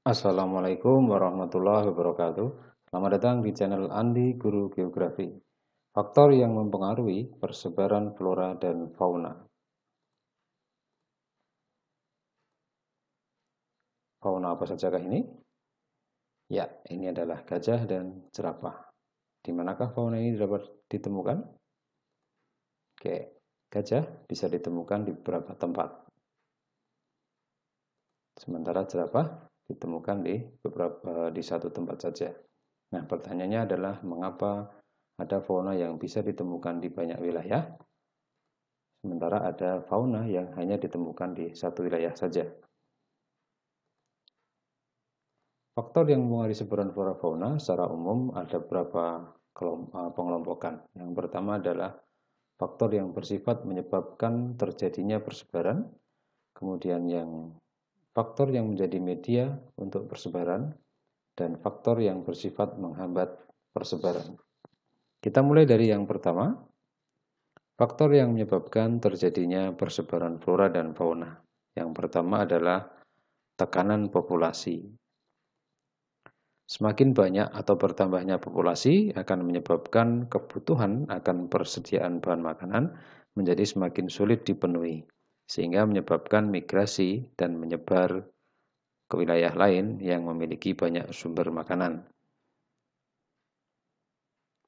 Assalamualaikum warahmatullahi wabarakatuh. Selamat datang di channel Andi Guru Geografi. Faktor yang mempengaruhi persebaran flora dan fauna. Fauna apa sajakah ini? Ya, ini adalah gajah dan jerapah. Di manakah fauna ini dapat ditemukan? Oke, gajah bisa ditemukan di beberapa tempat. Sementara jerapah ditemukan di satu tempat saja. Nah, pertanyaannya adalah mengapa ada fauna yang bisa ditemukan di banyak wilayah, sementara ada fauna yang hanya ditemukan di satu wilayah saja. Faktor yang mempengaruhi sebaran flora fauna secara umum ada beberapa pengelompokan. Yang pertama adalah faktor yang bersifat menyebabkan terjadinya persebaran, kemudian faktor yang menjadi media untuk persebaran, dan faktor yang bersifat menghambat persebaran. Kita mulai dari yang pertama, faktor yang menyebabkan terjadinya persebaran flora dan fauna. Yang pertama adalah tekanan populasi. Semakin banyak atau bertambahnya populasi akan menyebabkan kebutuhan akan persediaan bahan makanan menjadi semakin sulit dipenuhi, sehingga menyebabkan migrasi dan menyebar ke wilayah lain yang memiliki banyak sumber makanan.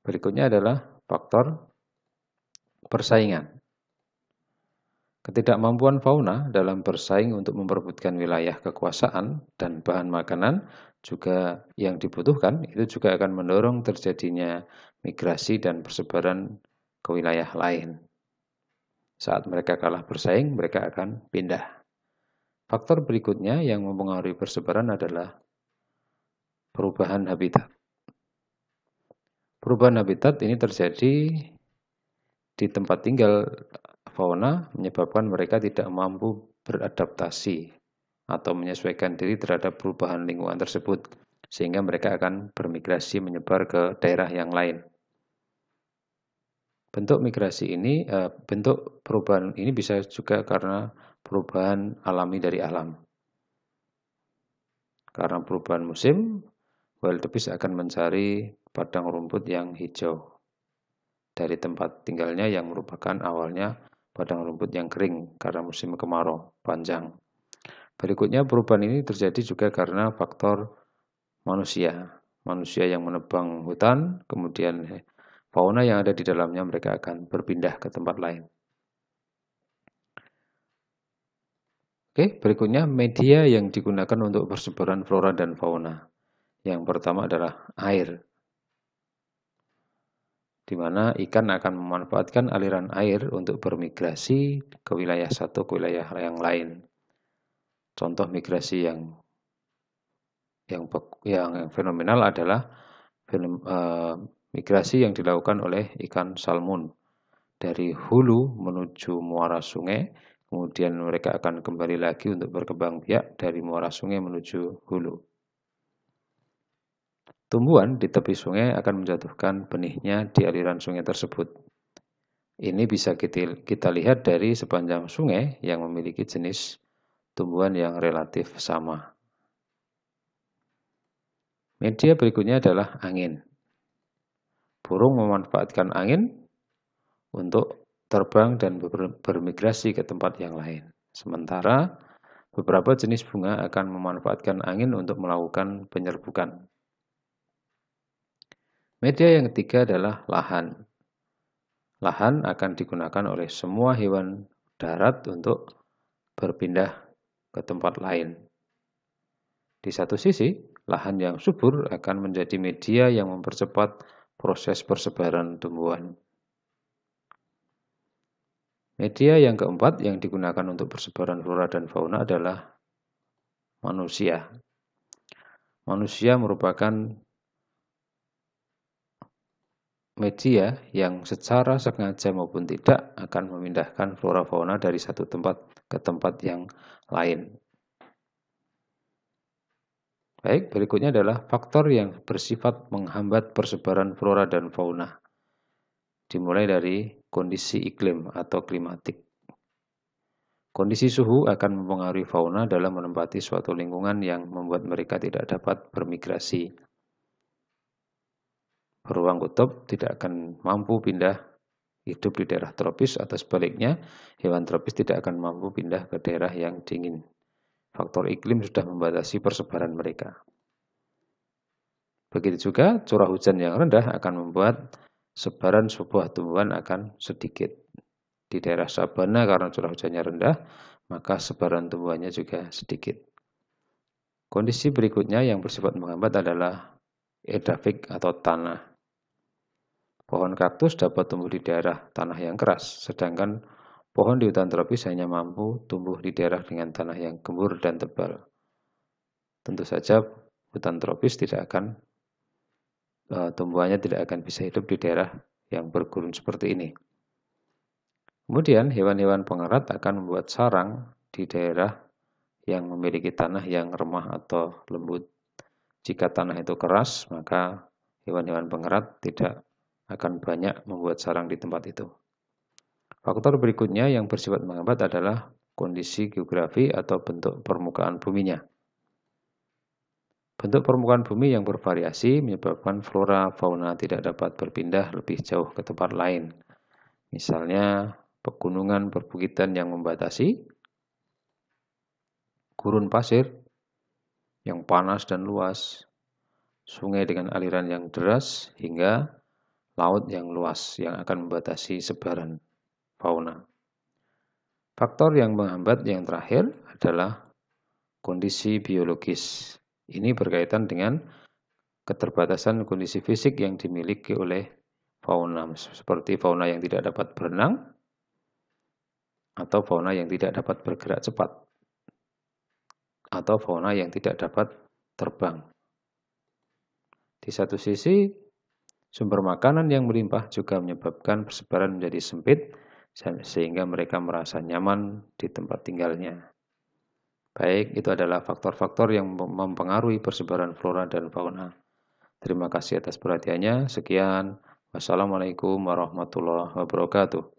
Berikutnya adalah faktor persaingan. Ketidakmampuan fauna dalam bersaing untuk memperebutkan wilayah kekuasaan dan bahan makanan juga yang dibutuhkan itu juga akan mendorong terjadinya migrasi dan persebaran ke wilayah lain. Saat mereka kalah bersaing, mereka akan pindah. Faktor berikutnya yang mempengaruhi persebaran adalah perubahan habitat. Perubahan habitat ini terjadi di tempat tinggal fauna menyebabkan mereka tidak mampu beradaptasi atau menyesuaikan diri terhadap perubahan lingkungan tersebut, sehingga mereka akan bermigrasi menyebar ke daerah yang lain. Bentuk perubahan ini bisa juga karena perubahan alami dari alam. Karena perubahan musim, wildebeest akan mencari padang rumput yang hijau dari tempat tinggalnya yang merupakan awalnya padang rumput yang kering karena musim kemarau panjang. Berikutnya, perubahan ini terjadi juga karena faktor manusia. Manusia yang menebang hutan, kemudian fauna yang ada di dalamnya mereka akan berpindah ke tempat lain. Oke, berikutnya media yang digunakan untuk persebaran flora dan fauna. Yang pertama adalah air, di mana ikan akan memanfaatkan aliran air untuk bermigrasi ke wilayah satu ke wilayah yang lain. Contoh migrasi yang fenomenal adalah migrasi yang dilakukan oleh ikan salmon dari hulu menuju muara sungai, kemudian mereka akan kembali lagi untuk berkembang biak dari muara sungai menuju hulu. Tumbuhan di tepi sungai akan menjatuhkan benihnya di aliran sungai tersebut. Ini bisa kita lihat dari sepanjang sungai yang memiliki jenis tumbuhan yang relatif sama. Media berikutnya adalah angin. Burung memanfaatkan angin untuk terbang dan bermigrasi ke tempat yang lain. Sementara beberapa jenis bunga akan memanfaatkan angin untuk melakukan penyerbukan. Media yang ketiga adalah lahan. Lahan akan digunakan oleh semua hewan darat untuk berpindah ke tempat lain. Di satu sisi, lahan yang subur akan menjadi media yang mempercepat proses persebaran tumbuhan. Media yang keempat yang digunakan untuk persebaran flora dan fauna adalah manusia. Manusia merupakan media yang secara sengaja maupun tidak akan memindahkan flora fauna dari satu tempat ke tempat yang lain. Baik, berikutnya adalah faktor yang bersifat menghambat persebaran flora dan fauna. Dimulai dari kondisi iklim atau klimatik. Kondisi suhu akan mempengaruhi fauna dalam menempati suatu lingkungan yang membuat mereka tidak dapat bermigrasi. Beruang kutub tidak akan mampu pindah hidup di daerah tropis atau sebaliknya, hewan tropis tidak akan mampu pindah ke daerah yang dingin. Faktor iklim sudah membatasi persebaran mereka. Begitu juga curah hujan yang rendah akan membuat sebaran sebuah tumbuhan akan sedikit. Di daerah sabana karena curah hujannya rendah, maka sebaran tumbuhannya juga sedikit. Kondisi berikutnya yang bersifat menghambat adalah edafik atau tanah. Pohon kaktus dapat tumbuh di daerah tanah yang keras, sedangkan pohon di hutan tropis hanya mampu tumbuh di daerah dengan tanah yang gembur dan tebal. Tentu saja hutan tropis tumbuhannya tidak akan bisa hidup di daerah yang bergurun seperti ini. Kemudian hewan-hewan pengerat akan membuat sarang di daerah yang memiliki tanah yang remah atau lembut. Jika tanah itu keras, maka hewan-hewan pengerat tidak akan banyak membuat sarang di tempat itu. Faktor berikutnya yang bersifat menghambat adalah kondisi geografi atau bentuk permukaan buminya. Bentuk permukaan bumi yang bervariasi menyebabkan flora fauna tidak dapat berpindah lebih jauh ke tempat lain. Misalnya pegunungan perbukitan yang membatasi, gurun pasir yang panas dan luas, sungai dengan aliran yang deras, hingga laut yang luas yang akan membatasi sebaran fauna. Faktor yang menghambat yang terakhir adalah kondisi biologis. Ini berkaitan dengan keterbatasan kondisi fisik yang dimiliki oleh fauna, seperti fauna yang tidak dapat berenang atau fauna yang tidak dapat bergerak cepat atau fauna yang tidak dapat terbang. Di satu sisi, sumber makanan yang melimpah juga menyebabkan persebaran menjadi sempit sehingga mereka merasa nyaman di tempat tinggalnya. Baik, itu adalah faktor-faktor yang mempengaruhi persebaran flora dan fauna. Terima kasih atas perhatiannya. Sekian. Wassalamualaikum warahmatullahi wabarakatuh.